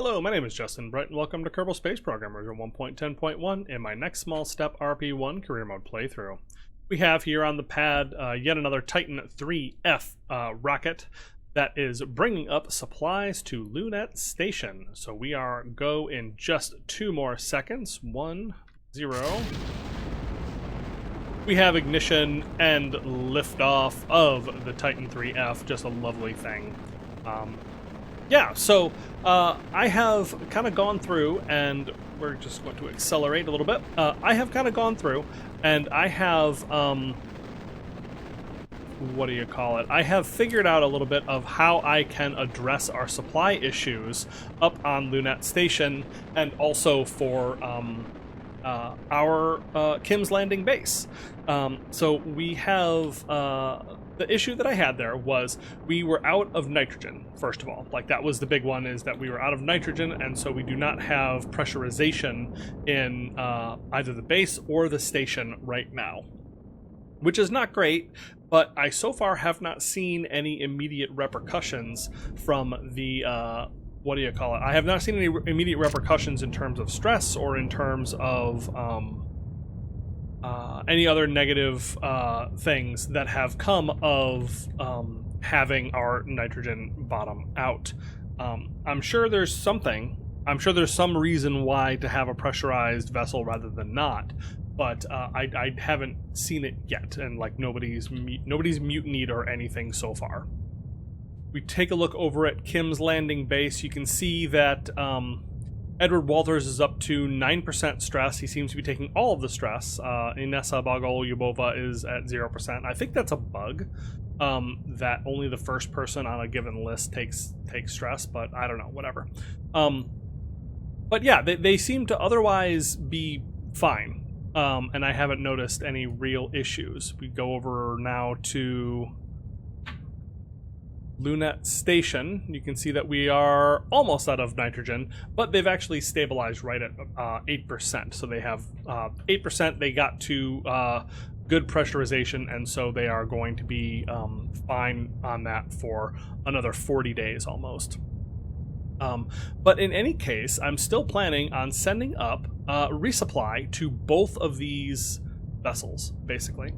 Hello, my name is Justin Bright, and welcome to Kerbal Space Program version 1.10.1 in my next small step RP-1 career mode playthrough. We have here on the pad yet another Titan 3F rocket that is bringing up supplies to Lunette Station. So we are go in just 2 more seconds. 1, 0. We have ignition and liftoff of the Titan 3F, just a lovely thing. Yeah, so I have kind of gone through, and we're just going to accelerate a little bit. I have kind of gone through, and I have, what do you call it? I have figured out a little bit of how I can address our supply issues up on Lunette Station, and also for our Kim's Landing base. So we have the issue that I had there was we were out of nitrogen, first of all. Like, that was the big one, is that we were out of nitrogen, and so we do not have pressurization in either the base or the station right now, which is not great. But I so far have not seen any immediate repercussions from the what do you call it? I have not seen any immediate repercussions in terms of stress or in terms of any other negative things that have come of having our nitrogen bottom out. I'm sure there's something. I'm sure there's some reason why to have a pressurized vessel rather than not, but I haven't seen it yet, and like nobody's mutinied or anything so far. We take a look over at Kim's Landing base. You can see that Edward Walters is up to 9% stress. He seems to be taking all of the stress. Inessa Bagol-Yubova is at 0%. I think that's a bug, that only the first person on a given list takes stress, but I don't know, whatever. But yeah, they seem to otherwise be fine, and I haven't noticed any real issues. We go over now to Lunette Station. You can see that we are almost out of nitrogen, but they've actually stabilized right at 8%. So they have 8%. They got to good pressurization, and so they are going to be fine on that for another 40 days almost. But in any case, I'm still planning on sending up resupply to both of these vessels, basically.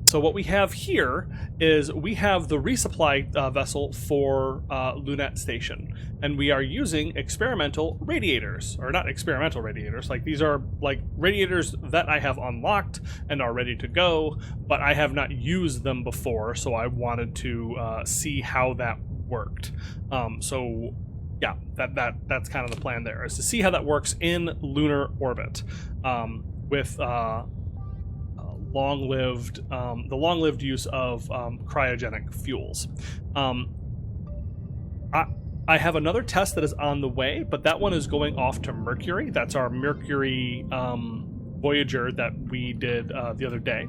So what we have here is we have the resupply vessel for Lunette Station, and we are using experimental radiators, or not experimental radiators, like these are like radiators that I have unlocked and are ready to go, but I have not used them before, so I wanted to see how that worked. So yeah, that's kind of the plan there, is to see how that works in lunar orbit with the long-lived use of cryogenic fuels. I have another test that is on the way, but that one is going off to Mercury. That's our Mercury Voyager that we did the other day.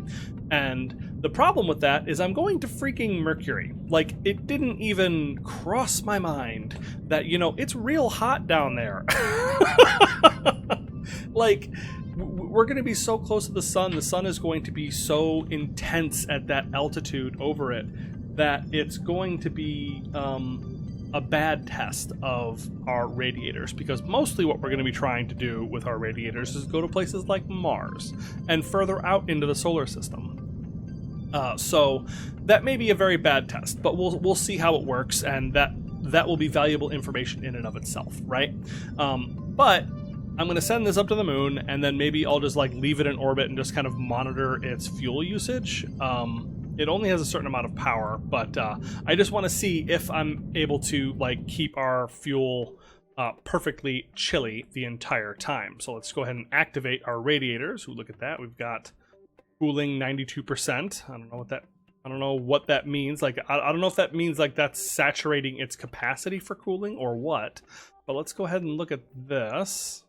And the problem with that is I'm going to freaking Mercury. Like, it didn't even cross my mind that, you know, it's real hot down there. Like, we're going to be so close to the sun is going to be so intense at that altitude over it that it's going to be a bad test of our radiators, because mostly what we're going to be trying to do with our radiators is go to places like Mars and further out into the solar system. So that may be a very bad test, but we'll see how it works, and that will be valuable information in and of itself, right? But I'm going to send this up to the moon, and then maybe I'll just like leave it in orbit and just kind of monitor its fuel usage. It only has a certain amount of power, but I just want to see if I'm able to like keep our fuel perfectly chilly the entire time. So let's go ahead and activate our radiators. Ooh, look at that. We've got cooling 92%. I don't know what that means. Like, I don't know if that means like that's saturating its capacity for cooling or what. But let's go ahead and look at this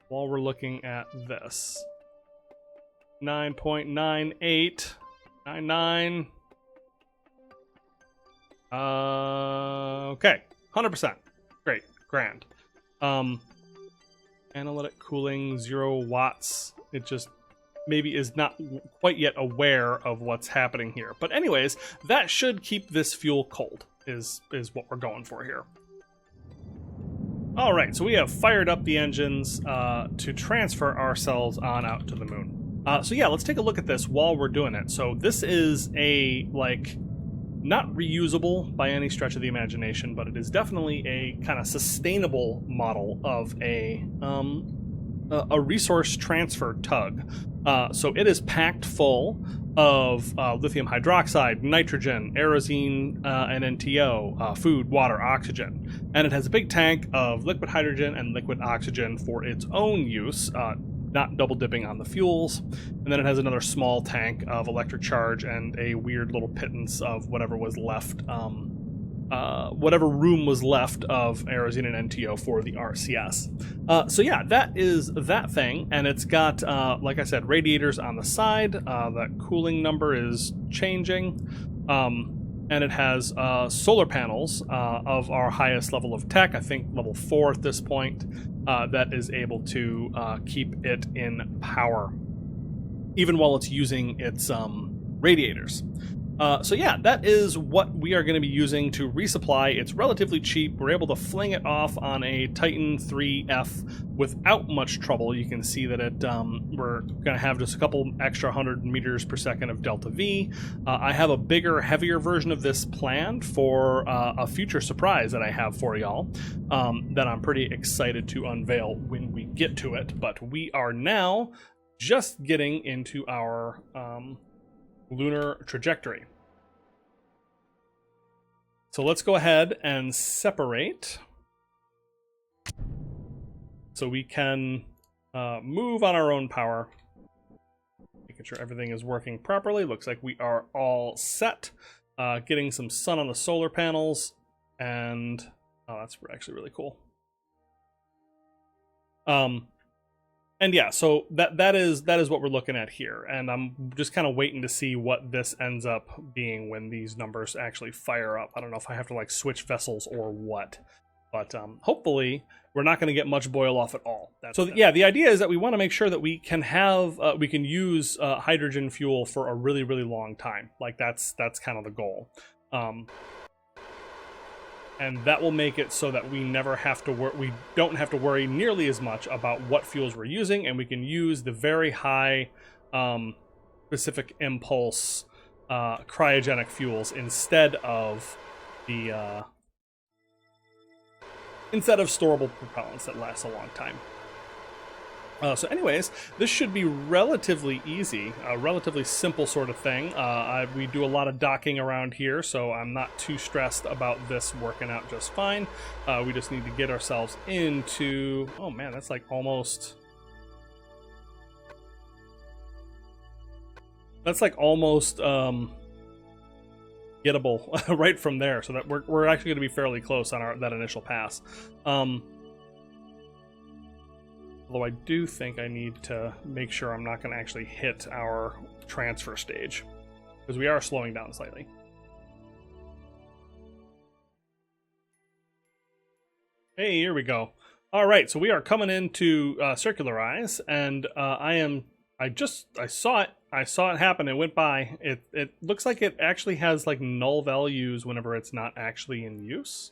while we're looking at this. 9.98. 99. Okay, 100%. Great, grand. Analytic cooling, 0 watts. It just maybe is not quite yet aware of what's happening here. But anyways, that should keep this fuel cold, is what we're going for here. All right, so we have fired up the engines to transfer ourselves on out to the moon. So yeah, let's take a look at this while we're doing it. So this is a, like, not reusable by any stretch of the imagination, but it is definitely a kind of sustainable model of a resource transfer tug. So it is packed full of lithium hydroxide, nitrogen, aerosine, and NTO, food, water, oxygen. And it has a big tank of liquid hydrogen and liquid oxygen for its own use, not double dipping on the fuels. And then it has another small tank of electric charge and a weird little pittance of whatever was left, whatever room was left of aerosine and NTO for the RCS. So yeah, that is that thing, and it's got, like I said, radiators on the side. That cooling number is changing, and it has solar panels of our highest level of tech, I think level 4 at this point, that is able to keep it in power, even while it's using its radiators. So yeah, that is what we are going to be using to resupply. It's relatively cheap. We're able to fling it off on a Titan 3F without much trouble. You can see that it we're going to have just a couple extra 100 meters per second of Delta V. I have a bigger, heavier version of this planned for a future surprise that I have for y'all that I'm pretty excited to unveil when we get to it. But we are now just getting into our lunar trajectory. So let's go ahead and separate so we can move on our own power, making sure everything is working properly. Looks like we are all set. Getting some sun on the solar panels, and oh, that's actually really cool. And yeah, so that is what we're looking at here, and I'm just kind of waiting to see what this ends up being when these numbers actually fire up. I don't know if I have to like switch vessels or what, but hopefully we're not going to get much boil off at all. Yeah, the idea is that we want to make sure that we can have we can use hydrogen fuel for a really, really long time. Like that's kind of the goal. And that will make it so that we never have to we don't have to worry nearly as much about what fuels we're using, and we can use the very high specific impulse cryogenic fuels instead of the storable propellants that last a long time. So anyways, this should be relatively easy, a relatively simple sort of thing. We do a lot of docking around here, so I'm not too stressed about this working out just fine. We just need to get ourselves into... Oh man, that's like almost... That's like almost gettable right from there, so that we're actually going to be fairly close on that initial pass. Although I do think I need to make sure I'm not going to actually hit our transfer stage, because we are slowing down slightly. Hey, here we go. All right, so we are coming into circularize, and I saw it happen. It went by. It looks like it actually has like null values whenever it's not actually in use.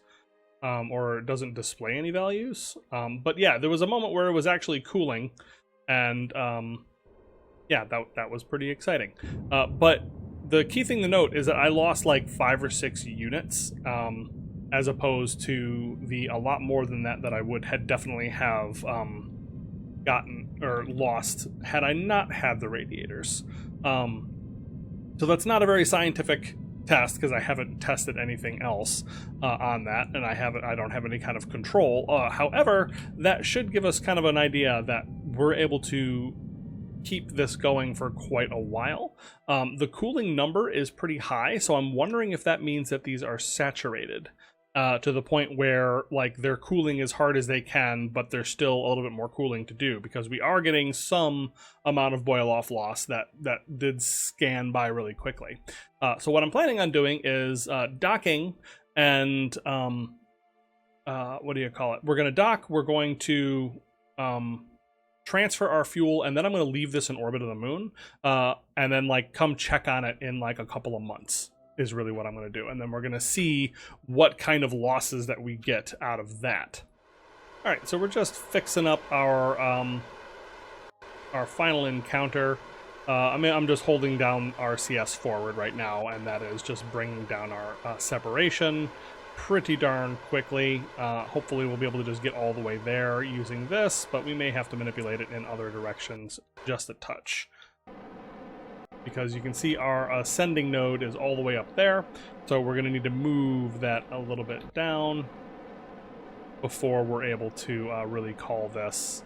Or it doesn't display any values. But yeah, there was a moment where it was actually cooling, and yeah, that was pretty exciting. But the key thing to note is that I lost like 5 or 6 units, as opposed to a lot more than that I had definitely have gotten or lost had I not had the radiators. So that's not a very scientific test, because I haven't tested anything else on that, and I don't have any kind of control. However, that should give us kind of an idea that we're able to keep this going for quite a while. The cooling number is pretty high, so I'm wondering if that means that these are saturated to the point where like they're cooling as hard as they can, but there's still a little bit more cooling to do, because we are getting some amount of boil off loss that did scan by really quickly. So what I'm planning on doing is docking and what do you call it? We're going to dock. We're going to transfer our fuel, and then I'm going to leave this in orbit of the moon, and then like come check on it in like a couple of months. Is really what I'm going to do, and then we're going to see what kind of losses that we get out of that. All right, so we're just fixing up our final encounter. I'm just holding down RCS forward right now, and that is just bringing down our separation pretty darn quickly. Hopefully we'll be able to just get all the way there using this, but we may have to manipulate it in other directions just a touch. Because you can see our ascending node is all the way up there, so we're going to need to move that a little bit down before we're able to really call this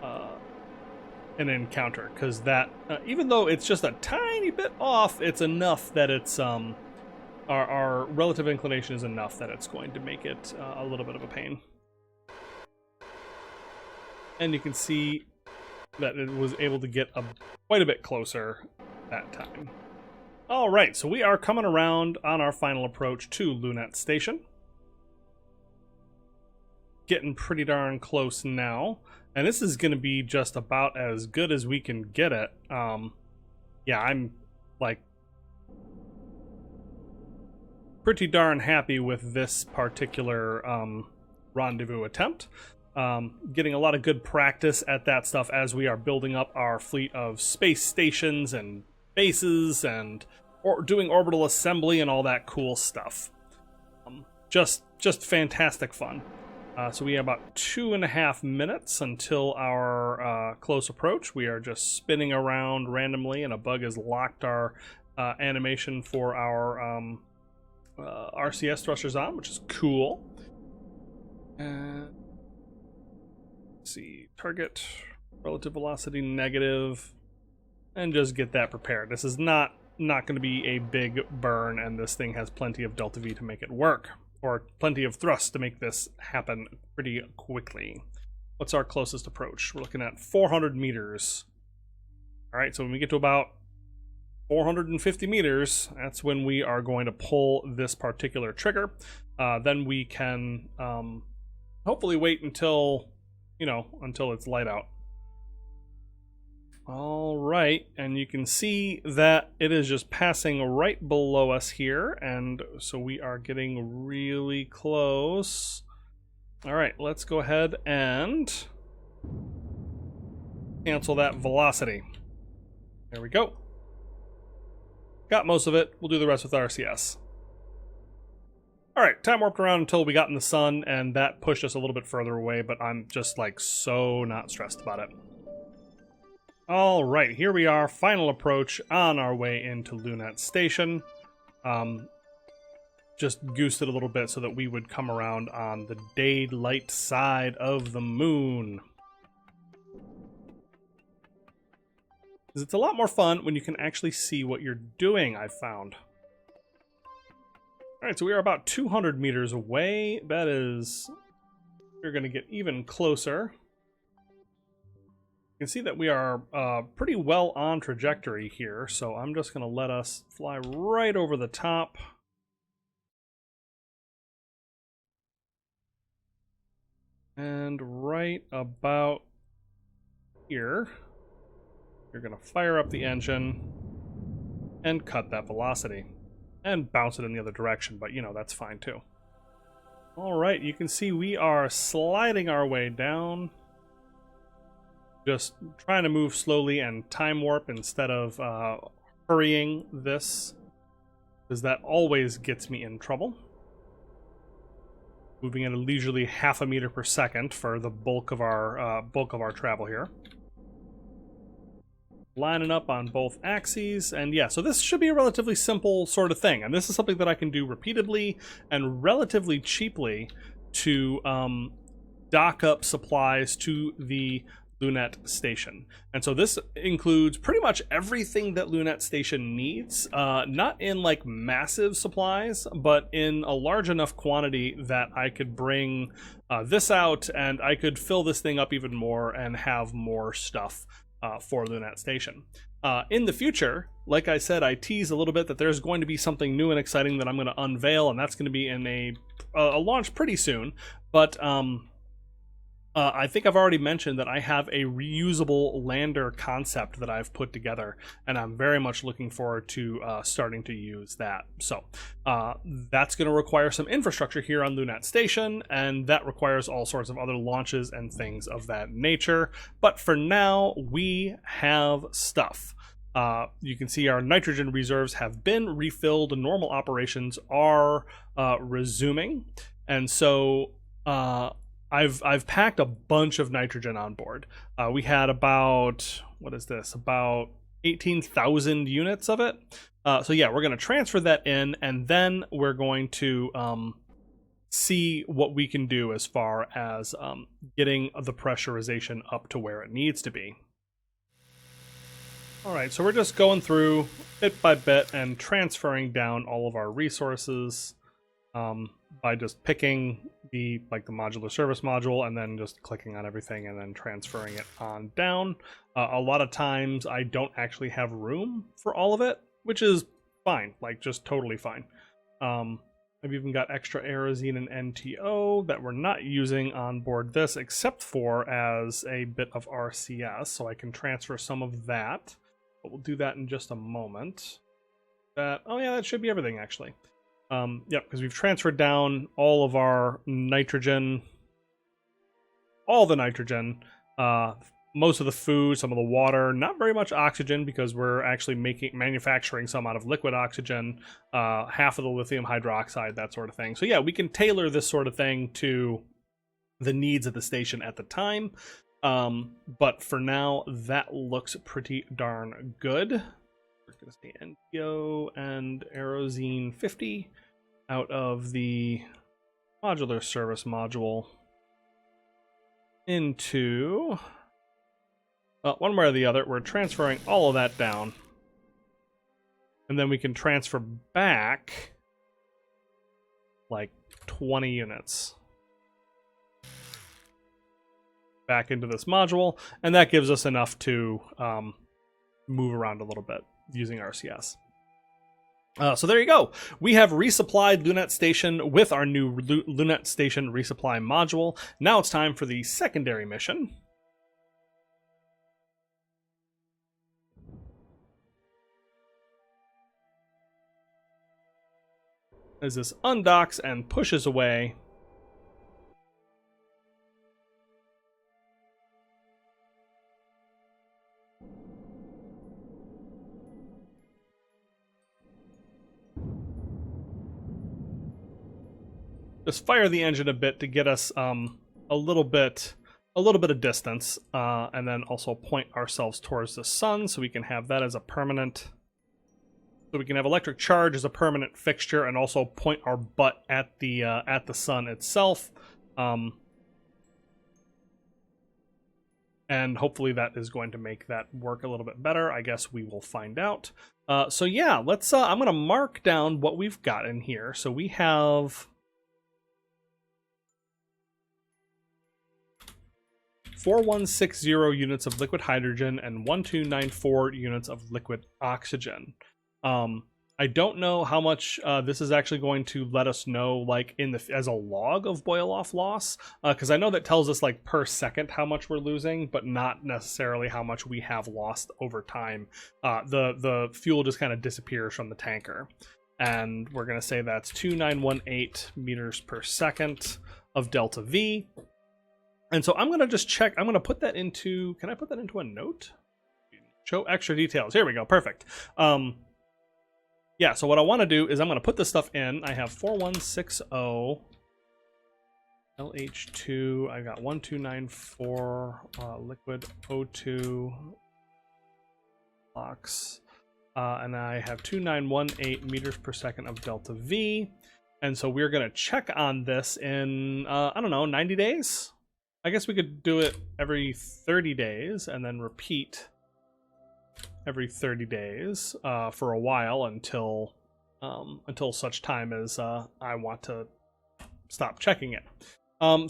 an encounter, because that even though it's just a tiny bit off, it's enough that it's our relative inclination is enough that it's going to make it a little bit of a pain. And you can see that it was able to get quite a bit closer that time. All right, so we are coming around on our final approach to Lunette Station. Getting pretty darn close now, and this is going to be just about as good as we can get it. Yeah, I'm like pretty darn happy with this particular rendezvous attempt. Getting a lot of good practice at that stuff as we are building up our fleet of space stations and bases and doing orbital assembly and all that cool stuff. Just fantastic fun. So we have about 2.5 minutes until our close approach. We are just spinning around randomly, and a bug has locked our animation for our RCS thrusters on, which is cool. Let's see, target, relative velocity negative, and just get that prepared. This is not going to be a big burn, and this thing has plenty of delta V to make it work. Or plenty of thrust to make this happen pretty quickly. What's our closest approach? We're looking at 400 meters. All right, so when we get to about 450 meters, that's when we are going to pull this particular trigger. Then we can hopefully wait until, until it's light out. All right, and you can see that it is just passing right below us here, and so we are getting really close. All right, let's go ahead and cancel that velocity. There we go. Got most of it. We'll do the rest with RCS. All right, time warped around until we got in the sun, and that pushed us a little bit further away, but I'm just like so not stressed about it. All right, here we are, final approach on our way into Lunette Station. Just goosed it a little bit so that we would come around on the daylight side of the moon. It's a lot more fun when you can actually see what you're doing, I've found. All right, so we are about 200 meters away. That is, we're going to get even closer. You can see that we are pretty well on trajectory here, so I'm just going to let us fly right over the top. And right about here, you're going to fire up the engine and cut that velocity. And bounce it in the other direction, but that's fine too. All right, you can see we are sliding our way down. Just trying to move slowly and time warp instead of hurrying this, because that always gets me in trouble. Moving at a leisurely 0.5 meter per second for the bulk of our travel here. Lining up on both axes, and yeah, so this should be a relatively simple sort of thing, and this is something that I can do repeatedly and relatively cheaply to dock up supplies to the Lunette Station. And so this includes pretty much everything that Lunette Station needs, not in like massive supplies, but in a large enough quantity that I could bring this out, and I could fill this thing up even more and have more stuff for Lunette Station. In the future, like I said, I tease a little bit that there's going to be something new and exciting that I'm going to unveil, and that's going to be in a launch pretty soon. But I think I've already mentioned that I have a reusable lander concept that I've put together, and I'm very much looking forward to starting to use that. So that's going to require some infrastructure here on Lunette Station, and that requires all sorts of other launches and things of that nature. But for now, we have stuff. You can see our nitrogen reserves have been refilled. Normal operations are resuming, and so I've packed a bunch of nitrogen on board. We had about, what is this, about 18,000 units of it. So yeah, we're going to transfer that in, and then we're going to see what we can do as far as getting the pressurization up to where it needs to be. All right, so we're just going through bit by bit and transferring down all of our resources by just picking the modular service module and then just clicking on everything and then transferring it on down. A lot of times I don't actually have room for all of it, which is fine, just totally fine. I've even got extra Aerosine and NTO that we're not using on board this except for as a bit of RCS, so I can transfer some of that. But we'll do that in just a moment. Oh yeah, that should be everything actually. Yep, because we've transferred down all of our nitrogen, all the nitrogen, most of the food, some of the water, not very much oxygen because we're actually manufacturing some out of liquid oxygen, half of the lithium hydroxide, that sort of thing. So yeah, we can tailor this sort of thing to the needs of the station at the time. But for now, that looks pretty darn good. We're going to say NTO and Aerosine 50 out of the modular service module into one way or the other. We're transferring all of that down, and then we can transfer back like 20 units back into this module, and that gives us enough to move around a little bit using RCS. So there you go. We have resupplied Lunette Station with our new Lunette Station resupply module. Now it's time for the secondary mission. As this undocks and pushes away, just fire the engine a bit to get us a little bit of distance, and then also point ourselves towards the sun so we can have that as a permanent. So we can have electric charge as a permanent fixture, and also point our butt at the sun itself. And hopefully that is going to make that work a little bit better. I guess we will find out. So yeah, let's. I'm going to mark down what we've got in here. So we have 4160 units of liquid hydrogen and 1294 units of liquid oxygen. I don't know how much this is actually going to let us know, as a log of boil-off loss, because I know that tells us per second how much we're losing, but not necessarily how much we have lost over time. The fuel just kind of disappears from the tanker, and we're going to say that's 2918 meters per second of delta V. And so I'm going to just check. I'm going to put that into. Can I put that into a note? Show extra details. Here we go. Perfect. Yeah, so what I want to do is I'm going to put this stuff in. I have 4160 LH2. I got 1294 liquid O2 box. And I have 2918 meters per second of delta V. And so we're going to check on this in, I don't know, 90 days? I guess we could do it every 30 days and then repeat every 30 days for a while until such time as I want to stop checking it.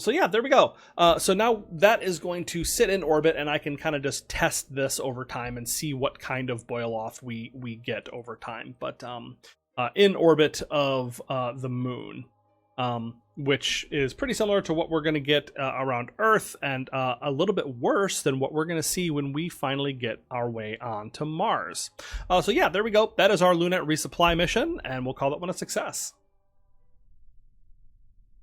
So yeah, there we go. So now that is going to sit in orbit, and I can kind of just test this over time and see what kind of boil off we get over time. But in orbit of the moon. which is pretty similar to what we're going to get around Earth, and a little bit worse than what we're going to see when we finally get our way on to Mars. So yeah, there we go. That is our Lunette resupply mission, and we'll call that one a success.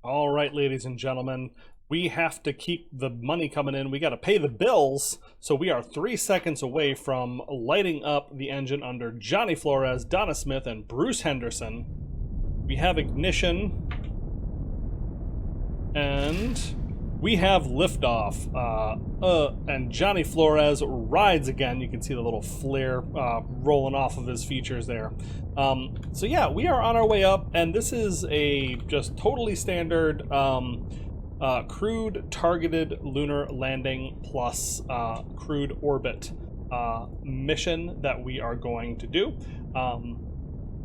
All right, ladies and gentlemen, we have to keep the money coming in. We got to pay the bills, so we are 3 seconds away from lighting up the engine under Jonny Flores, Donna Smith, and Bruce Henderson. We have ignition, and we have liftoff. And Jonny Flores rides again. You can see the little flare rolling off of his features there. So yeah, we are on our way up, and this is a just totally standard crewed targeted lunar landing plus crewed orbit mission that we are going to do.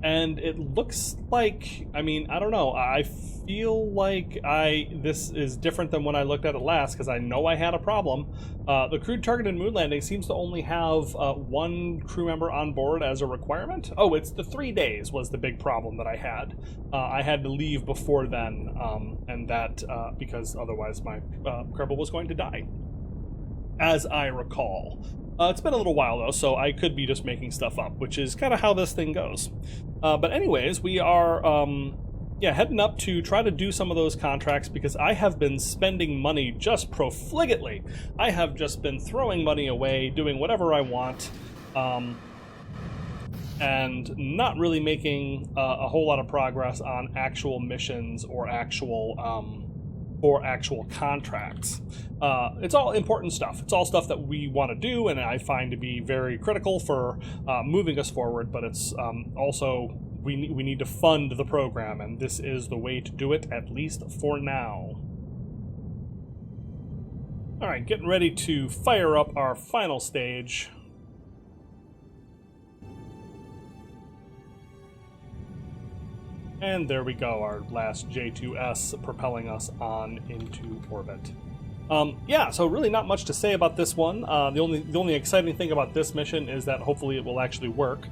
And it looks like, I mean, I don't know, I feel like this is different than when I looked at it last, because I know I had a problem. The crewed targeted moon landing seems to only have one crew member on board as a requirement. Oh, it's the 3 days was the big problem that I had. I had to leave before then, and that, because otherwise my Kerbal was going to die, as I recall. It's been a little while though, so I could be just making stuff up, which is kind of how this thing goes. But anyways, we are heading up to try to do some of those contracts, because I have been spending money just profligately. I have just been throwing money away, doing whatever I want, and not really making a whole lot of progress on actual missions or actual contracts. It's all important stuff. It's all stuff that we want to do, and I find to be very critical for moving us forward, but it's also we need to fund the program, and this is the way to do it, at least for now. All right, getting ready to fire up our final stage. And there we go, our last J2S propelling us on into orbit. Yeah, so really not much to say about this one. The only exciting thing about this mission is that hopefully it will actually work,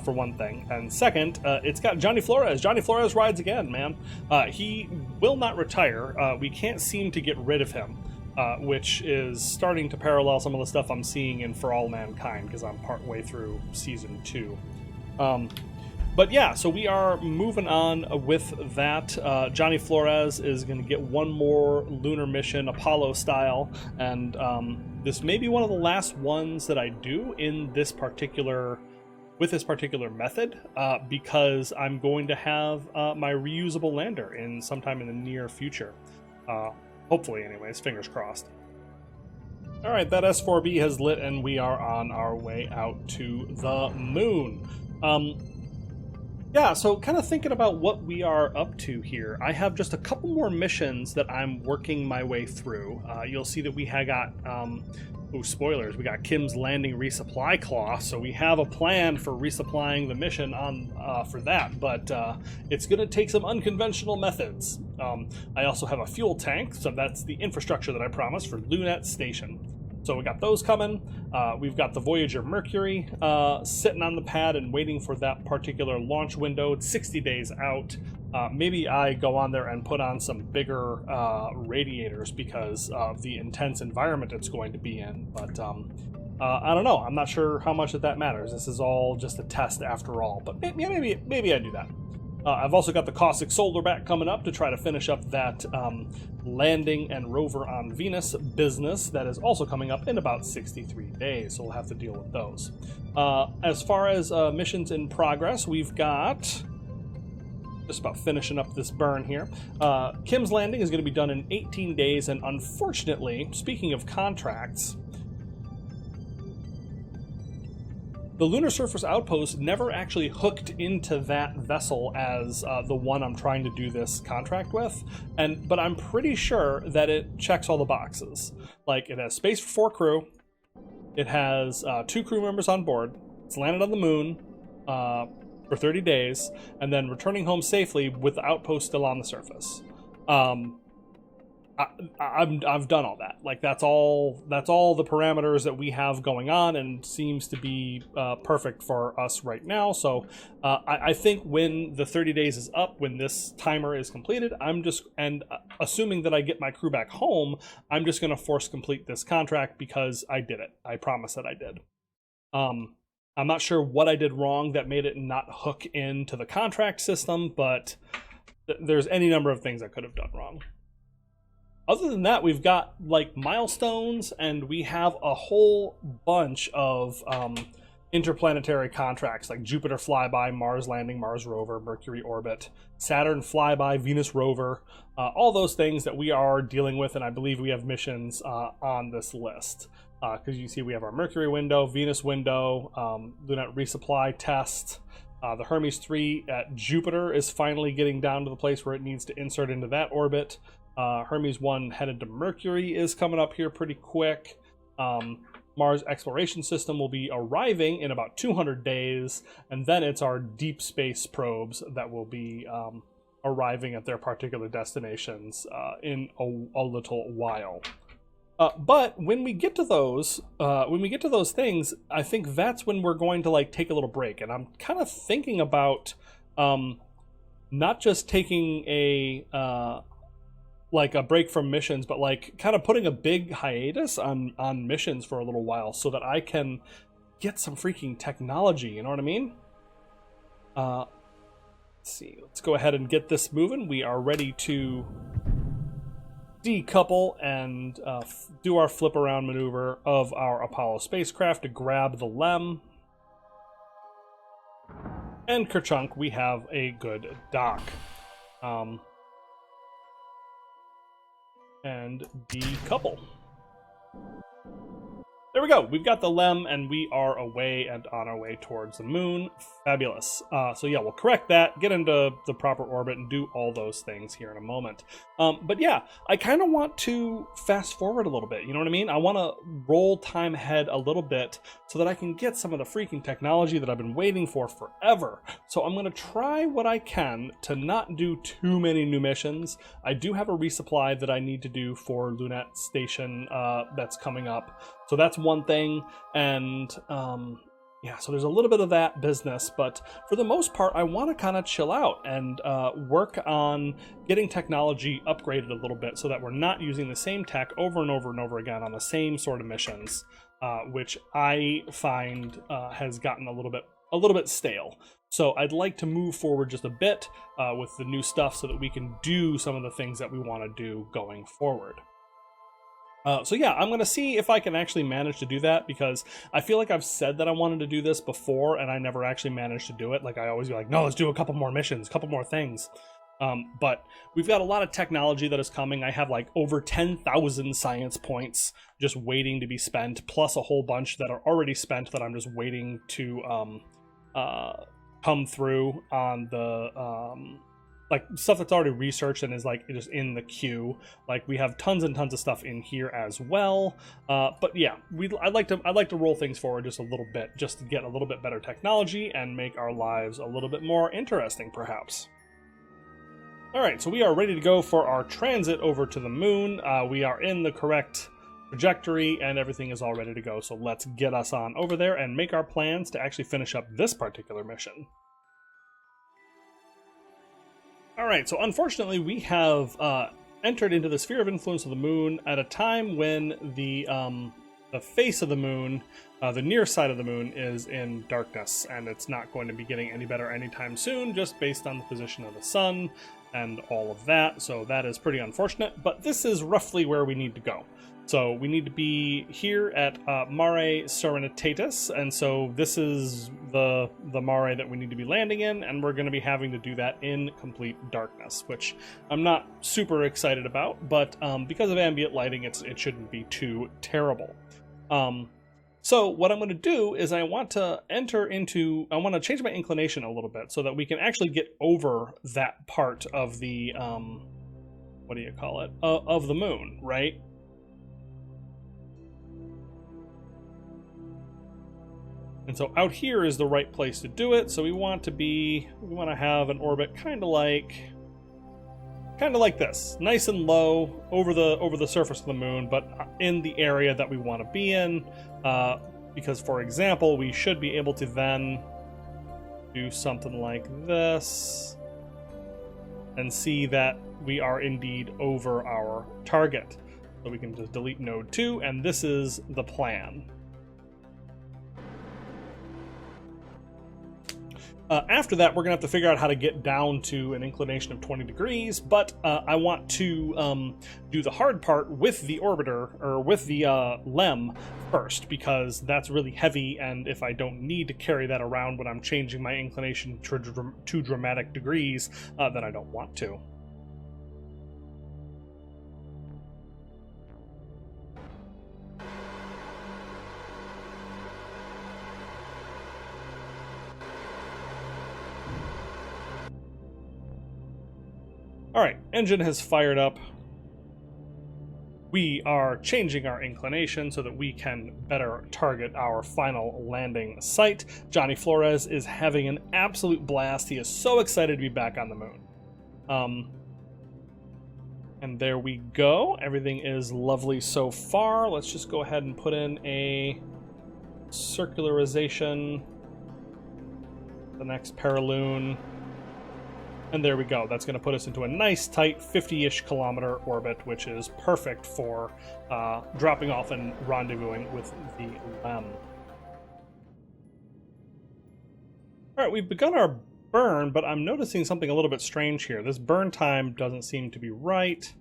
for one thing. And second, it's got Jonny Flores. Jonny Flores rides again, man. He will not retire. We can't seem to get rid of him, which is starting to parallel some of the stuff I'm seeing in For All Mankind, because I'm partway through Season 2. But yeah, so we are moving on with that. Jonny Flores is going to get one more lunar mission, Apollo style, and this may be one of the last ones that I do in this particular, with this particular method, because I'm going to have my reusable lander in sometime in the near future. Hopefully, anyways, fingers crossed. All right, that S4B has lit, and we are on our way out to the moon. Yeah, so kind of thinking about what we are up to here. I have just a couple more missions that I'm working my way through. You'll see that we have got, spoilers, we got Kim's Landing resupply claw, so we have a plan for resupplying the mission on for that, but it's going to take some unconventional methods. I also have a fuel tank, so that's the infrastructure that I promised for Lunette Station. So we got those coming. We've got the Voyager Mercury sitting on the pad and waiting for that particular launch window. It's 60 days out. Maybe I go on there and put on some bigger radiators because of the intense environment it's going to be in. But I don't know. I'm not sure how much that matters. This is all just a test after all. But maybe I do that. I've also got the caustic solar back coming up to try to finish up that landing and rover on Venus business that is also coming up in about 63 days, so we'll have to deal with those. As far as missions in progress, we've got just about finishing up this burn here. Kim's Landing is going to be done in 18 days, and unfortunately, speaking of contracts, the Lunar Surface Outpost never actually hooked into that vessel as the one I'm trying to do this contract with, but I'm pretty sure that it checks all the boxes. Like, it has space for 4 crew, it has 2 crew members on board, it's landed on the moon for 30 days, and then returning home safely with the outpost still on the surface. I've done all that. Like that's all the parameters that we have going on, and seems to be perfect for us right now. So I think when the 30 days is up, when this timer is completed, assuming that I get my crew back home, I'm just going to force complete this contract because I did it. I promise that I did. I'm not sure what I did wrong that made it not hook into the contract system, but there's any number of things I could have done wrong. Other than that, we've got like milestones, and we have a whole bunch of interplanetary contracts like Jupiter flyby, Mars landing, Mars rover, Mercury orbit, Saturn flyby, Venus rover, all those things that we are dealing with, and I believe we have missions on this list. Because you see we have our Mercury window, Venus window, Lunette resupply test. The Hermes 3 at Jupiter is finally getting down to the place where it needs to insert into that orbit. Hermes 1 headed to Mercury is coming up here pretty quick. Mars exploration system will be arriving in about 200 days, and then it's our deep space probes that will be arriving at their particular destinations in a little while. But when we get to those things, I think that's when we're going to like take a little break. And I'm kind of thinking about not just taking a break from missions, but like kind of putting a big hiatus on missions for a little while so that I can get some freaking technology. You know what I mean? Let's see. Let's go ahead and get this moving. We are ready to decouple and do our flip around maneuver of our Apollo spacecraft to grab the LEM. And kerchunk, we have a good dock. And decouple. There we go. We've got the LEM, and we are away and on our way towards the moon. Fabulous. So yeah, we'll correct that, get into the proper orbit, and do all those things here in a moment. But yeah, I kind of want to fast forward a little bit. You know what I mean? I want to roll time ahead a little bit so that I can get some of the freaking technology that I've been waiting for forever. So I'm going to try what I can to not do too many new missions. I do have a resupply that I need to do for Lunette Station that's coming up. So that's one thing, and yeah, so there's a little bit of that business, but for the most part, I want to kind of chill out and work on getting technology upgraded a little bit so that we're not using the same tech over and over and over again on the same sort of missions, which I find has gotten a little bit stale. So I'd like to move forward just a bit with the new stuff so that we can do some of the things that we want to do going forward. So yeah, I'm going to see if I can actually manage to do that, because I feel like I've said that I wanted to do this before and I never actually managed to do it. Like I always be like, no, let's do a couple more missions, a couple more things. But we've got a lot of technology that is coming. I have like over 10,000 science points just waiting to be spent, plus a whole bunch that are already spent that I'm just waiting to come through on the like stuff that's already researched and is like just in the queue. Like we have tons and tons of stuff in here as well. But yeah, I'd like to roll things forward just a little bit, just to get a little bit better technology and make our lives a little bit more interesting, perhaps. All right, so we are ready to go for our transit over to the moon. We are in the correct trajectory and everything is all ready to go. So let's get us on over there and make our plans to actually finish up this particular mission. All right, so unfortunately we have entered into the sphere of influence of the moon at a time when the face of the moon, the near side of the moon, is in darkness, and it's not going to be getting any better anytime soon, just based on the position of the sun and all of that. So that is pretty unfortunate, but this is roughly where we need to go. So we need to be here at Mare Serenitatis, and so this is the mare that we need to be landing in, and we're going to be having to do that in complete darkness, which I'm not super excited about, but because of ambient lighting, it shouldn't be too terrible. So what I'm going to do is I want to change my inclination a little bit so that we can actually get over that part of the what do you call it, of the moon, right? And so out here is the right place to do it. So we want to have an orbit kind of like kind of like this, nice and low over the surface of the moon, but in the area that we want to be in. Because, for example, we should be able to then do something like this and see that we are indeed over our target. So we can just delete node 2, and this is the plan. After that, we're going to have to figure out how to get down to an inclination of 20 degrees, but I want to do the hard part with the orbiter, or with the LEM first, because that's really heavy, and if I don't need to carry that around when I'm changing my inclination to dramatic degrees, then I don't want to. Alright, engine has fired up. We are changing our inclination so that we can better target our final landing site. Jonny Flores is having an absolute blast. He is so excited to be back on the moon. And there we go. Everything is lovely so far. Let's just go ahead and put in a circularization. The next paraloon. And there we go. That's going to put us into a nice, tight 50-ish kilometer orbit, which is perfect for dropping off and rendezvousing with the LEM. All right, we've begun our burn, but I'm noticing something a little bit strange here. This burn time doesn't seem to be right.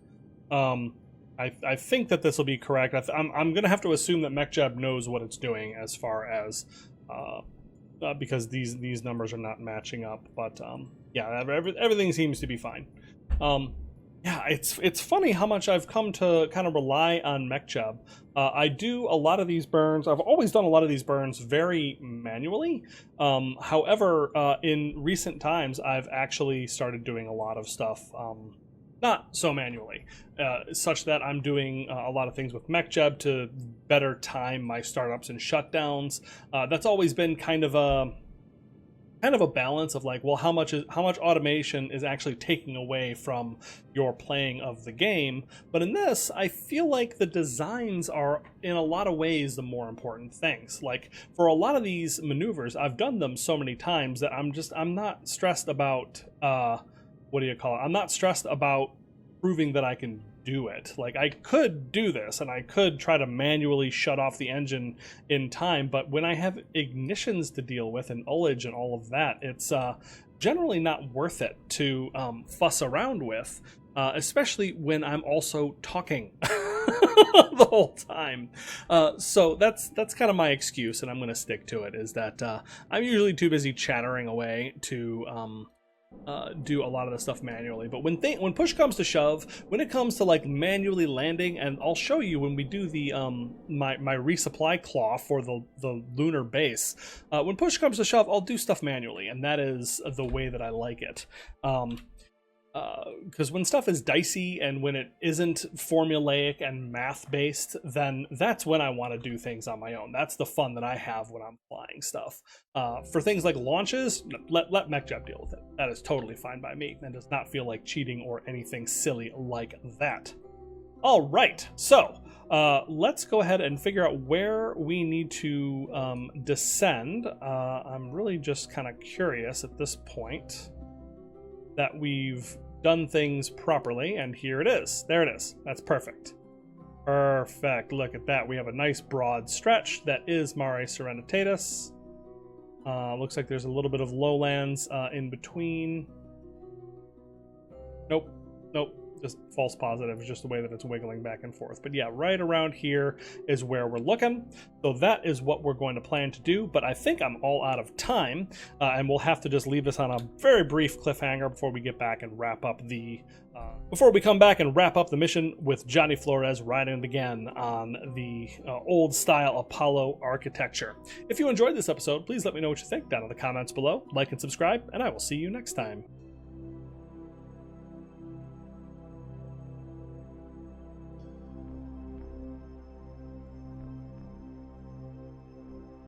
I think that this will be correct. I'm going to have to assume that MacLeod knows what it's doing as far as... because these numbers are not matching up, but yeah, everything seems to be fine. Yeah, it's funny how much I've come to kind of rely on MacLeod. I do a lot of these burns. I've always done a lot of these burns very manually. However, in recent times, I've actually started doing a lot of stuff not so manually, such that I'm doing a lot of things with MacLeod to better time my startups and shutdowns. That's always been kind of a balance of like, well, how much automation is actually taking away from your playing of the game. But in this, I feel like the designs are in a lot of ways the more important things. Like for a lot of these maneuvers, I've done them so many times that I'm not stressed about what do you call it? I'm not stressed about proving that I can do it. Like I could do this and I could try to manually shut off the engine in time, but when I have ignitions to deal with and ullage and all of that, it's generally not worth it to fuss around with, especially when I'm also talking the whole time. So that's kind of my excuse, and I'm going to stick to it, is that I'm usually too busy chattering away to do a lot of the stuff manually. But when push comes to shove, when it comes to like manually landing, and I'll show you when we do the my resupply claw for the lunar base, when push comes to shove, I'll do stuff manually, and that is the way that I like it. Because when stuff is dicey and when it isn't formulaic and math-based, then that's when I want to do things on my own. That's the fun that I have when I'm flying stuff. For things like launches, let MacLeod deal with it. That is totally fine by me, and does not feel like cheating or anything silly like that. All right, so let's go ahead and figure out where we need to descend. I'm really just kind of curious at this point that we've done things properly, and here it is. There it is. That's perfect. Perfect. Look at that. We have a nice broad stretch. That is Mare Serenitatis. Looks like there's a little bit of lowlands in between. Nope. Just false positive. It's just the way that it's wiggling back and forth. But yeah, right around here is where we're looking. So that is what we're going to plan to do. But I think I'm all out of time. And we'll have to just leave this on a very brief cliffhanger before we get back and wrap up the... before we come back and wrap up the mission with Jonny Flores riding it again on the old-style Apollo architecture. If you enjoyed this episode, please let me know what you think down in the comments below. Like and subscribe, and I will see you next time.